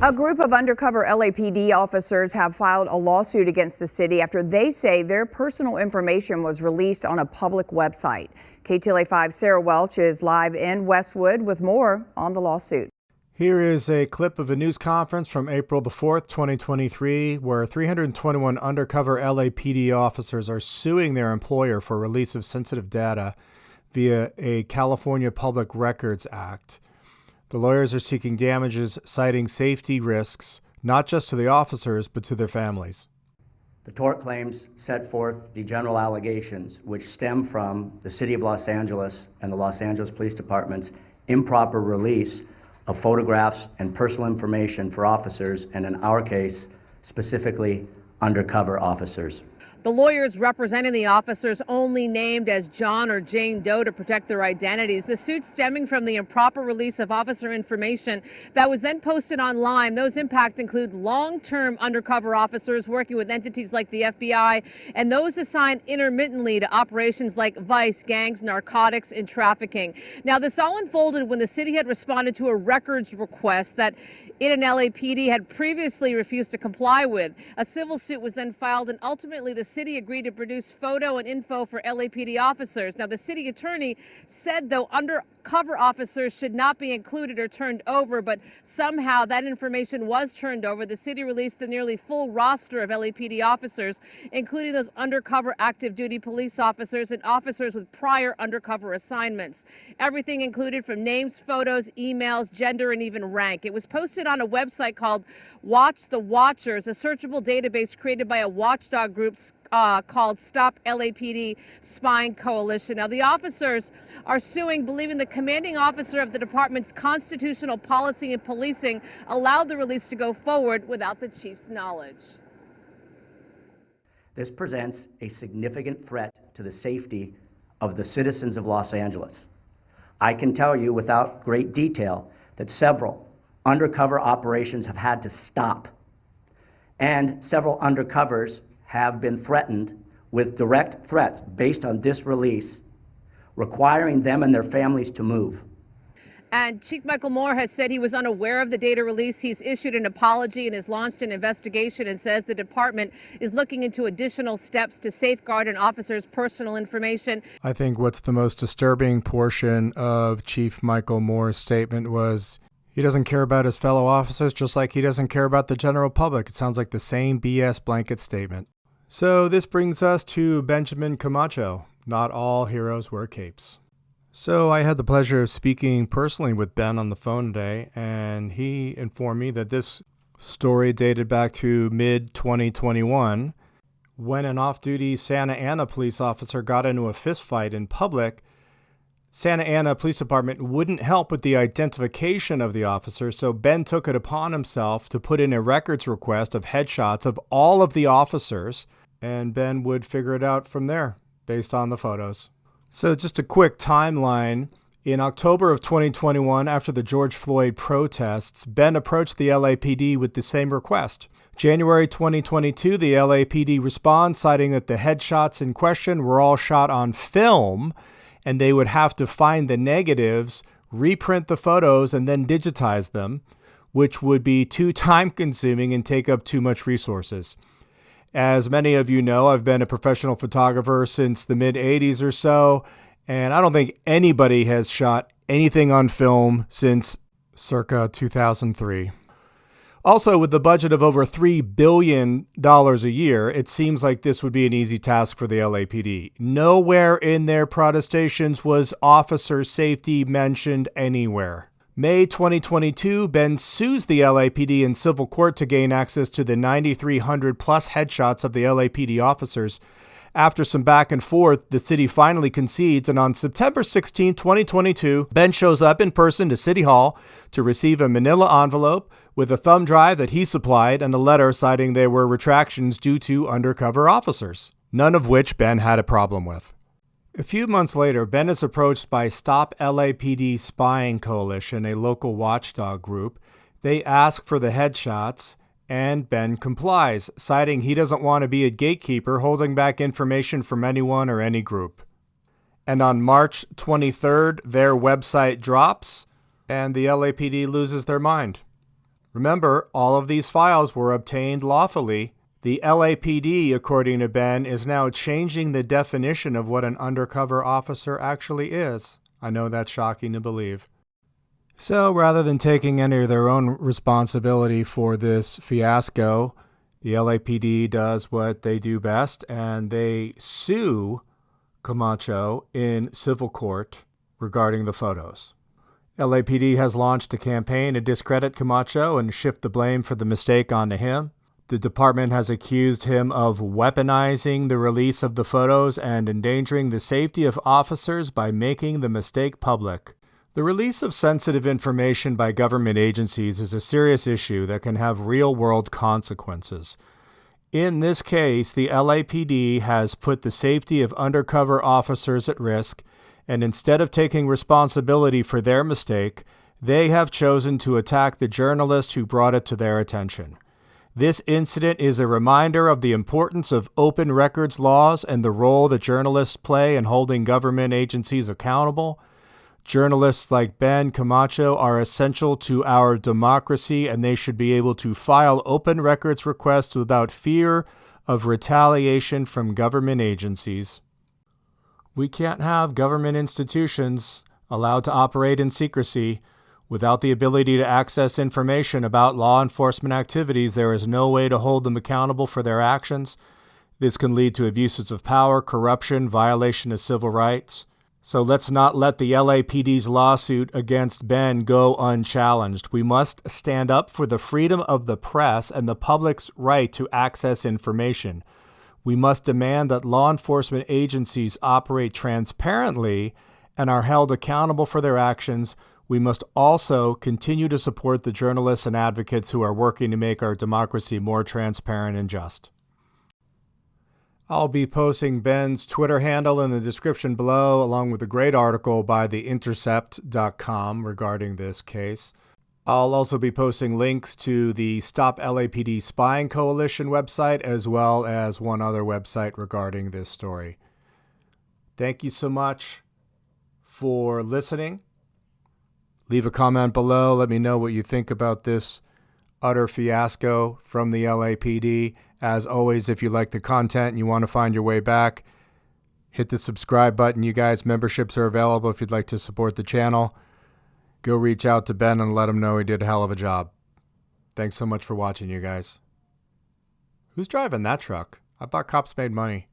A group of undercover LAPD officers have filed a lawsuit against the city after they say their personal information was released on a public website. KTLA5 Sarah Welch is live in Westwood with more on the lawsuit. Here is a clip of a news conference from April the 4th, 2023, where 321 undercover LAPD officers are suing their employer for release of sensitive data via a California Public Records Act. The lawyers are seeking damages, citing safety risks, not just to the officers, but to their families. The tort claims set forth the general allegations, which stem from the City of Los Angeles and the Los Angeles Police Department's improper release of photographs and personal information for officers, and in our case, specifically undercover officers. The lawyers representing the officers only named as John or Jane Doe to protect their identities. The suit stemming from the improper release of officer information that was then posted online. Those impacts include long-term undercover officers working with entities like the FBI and those assigned intermittently to operations like vice, gangs, narcotics, and trafficking. Now, this all unfolded when the city had responded to a records request that it and LAPD had previously refused to comply with. A civil suit was then filed, and ultimately the city agreed to produce photo and info for LAPD officers. Now, the city attorney said, though, undercover officers should not be included or turned over, but somehow that information was turned over. The city released the nearly full roster of LAPD officers, including those undercover active duty police officers and officers with prior undercover assignments. Everything included from names, photos, emails, gender, and even rank. It was posted on a website called Watch the Watchers, a searchable database created by a watchdog group called Stop LAPD Spying Coalition. Now, the officers are suing, believing the commanding officer of the department's constitutional policy and policing allowed the release to go forward without the chief's knowledge. This presents a significant threat to the safety of the citizens of Los Angeles. I can tell you without great detail that several undercover operations have had to stop, and several undercovers have been threatened with direct threats based on this release, requiring them and their families to move. And Chief Michael Moore has said he was unaware of the data release. He's issued an apology and has launched an investigation and says the department is looking into additional steps to safeguard an officer's personal information. I think what's the most disturbing portion of Chief Michael Moore's statement was he doesn't care about his fellow officers, just like he doesn't care about the general public. It sounds like the same BS blanket statement. So this brings us to Benjamin Camacho. Not all heroes wear capes. So I had the pleasure of speaking personally with Ben on the phone today, and he informed me that this story dated back to mid-2021 when an off-duty Santa Ana police officer got into a fistfight in public. Santa Ana Police Department wouldn't help with the identification of the officer, so Ben took it upon himself to put in a records request of headshots of all of the officers, and Ben would figure it out from there based on the photos. So just a quick timeline. In October of 2021, after the George Floyd protests, Ben approached the LAPD with the same request. January 2022, the LAPD responds, citing that the headshots in question were all shot on film, and they would have to find the negatives, reprint the photos, and then digitize them, which would be too time-consuming and take up too much resources. As many of you know, I've been a professional photographer since the mid-'80s or so, and I don't think anybody has shot anything on film since circa 2003. Also, with the budget of over $3 billion a year, it seems like this would be an easy task for the LAPD. Nowhere in their protestations was officer safety mentioned anywhere. May 2022, Ben sues the LAPD in civil court to gain access to the 9,300 plus headshots of the LAPD officers. After some back and forth, the city finally concedes, and on September 16, 2022, Ben shows up in person to City Hall to receive a manila envelope with a thumb drive that he supplied and a letter citing there were retractions due to undercover officers, none of which Ben had a problem with. A few months later, Ben is approached by Stop LAPD Spying Coalition, a local watchdog group. They ask for the headshots, and Ben complies, citing he doesn't want to be a gatekeeper holding back information from anyone or any group. And on March 23rd, their website drops, and the LAPD loses their mind. Remember, all of these files were obtained lawfully. The LAPD, according to Ben, is now changing the definition of what an undercover officer actually is. I know that's shocking to believe. So rather than taking any of their own responsibility for this fiasco, the LAPD does what they do best, and they sue Camacho in civil court regarding the photos. LAPD has launched a campaign to discredit Camacho and shift the blame for the mistake onto him. The department has accused him of weaponizing the release of the photos and endangering the safety of officers by making the mistake public. The release of sensitive information by government agencies is a serious issue that can have real-world consequences. In this case, the LAPD has put the safety of undercover officers at risk, and instead of taking responsibility for their mistake, they have chosen to attack the journalist who brought it to their attention. This incident is a reminder of the importance of open records laws and the role that journalists play in holding government agencies accountable. Journalists like Ben Camacho are essential to our democracy, and they should be able to file open records requests without fear of retaliation from government agencies. We can't have government institutions allowed to operate in secrecy. Without the ability to access information about law enforcement activities, there is no way to hold them accountable for their actions. This can lead to abuses of power, corruption, violation of civil rights. So let's not let the LAPD's lawsuit against Ben go unchallenged. We must stand up for the freedom of the press and the public's right to access information. We must demand that law enforcement agencies operate transparently and are held accountable for their actions. We must also continue to support the journalists and advocates who are working to make our democracy more transparent and just. I'll be posting Ben's Twitter handle in the description below, along with a great article by theintercept.com regarding this case. I'll also be posting links to the Stop LAPD Spying Coalition website, as well as one other website regarding this story. Thank you so much for listening. Leave a comment below. Let me know what you think about this utter fiasco from the LAPD. As always, if you like the content and you want to find your way back, hit the subscribe button. You guys, memberships are available if you'd like to support the channel. Go reach out to Ben and let him know he did a hell of a job. Thanks so much for watching, you guys. Who's driving that truck? I thought cops made money.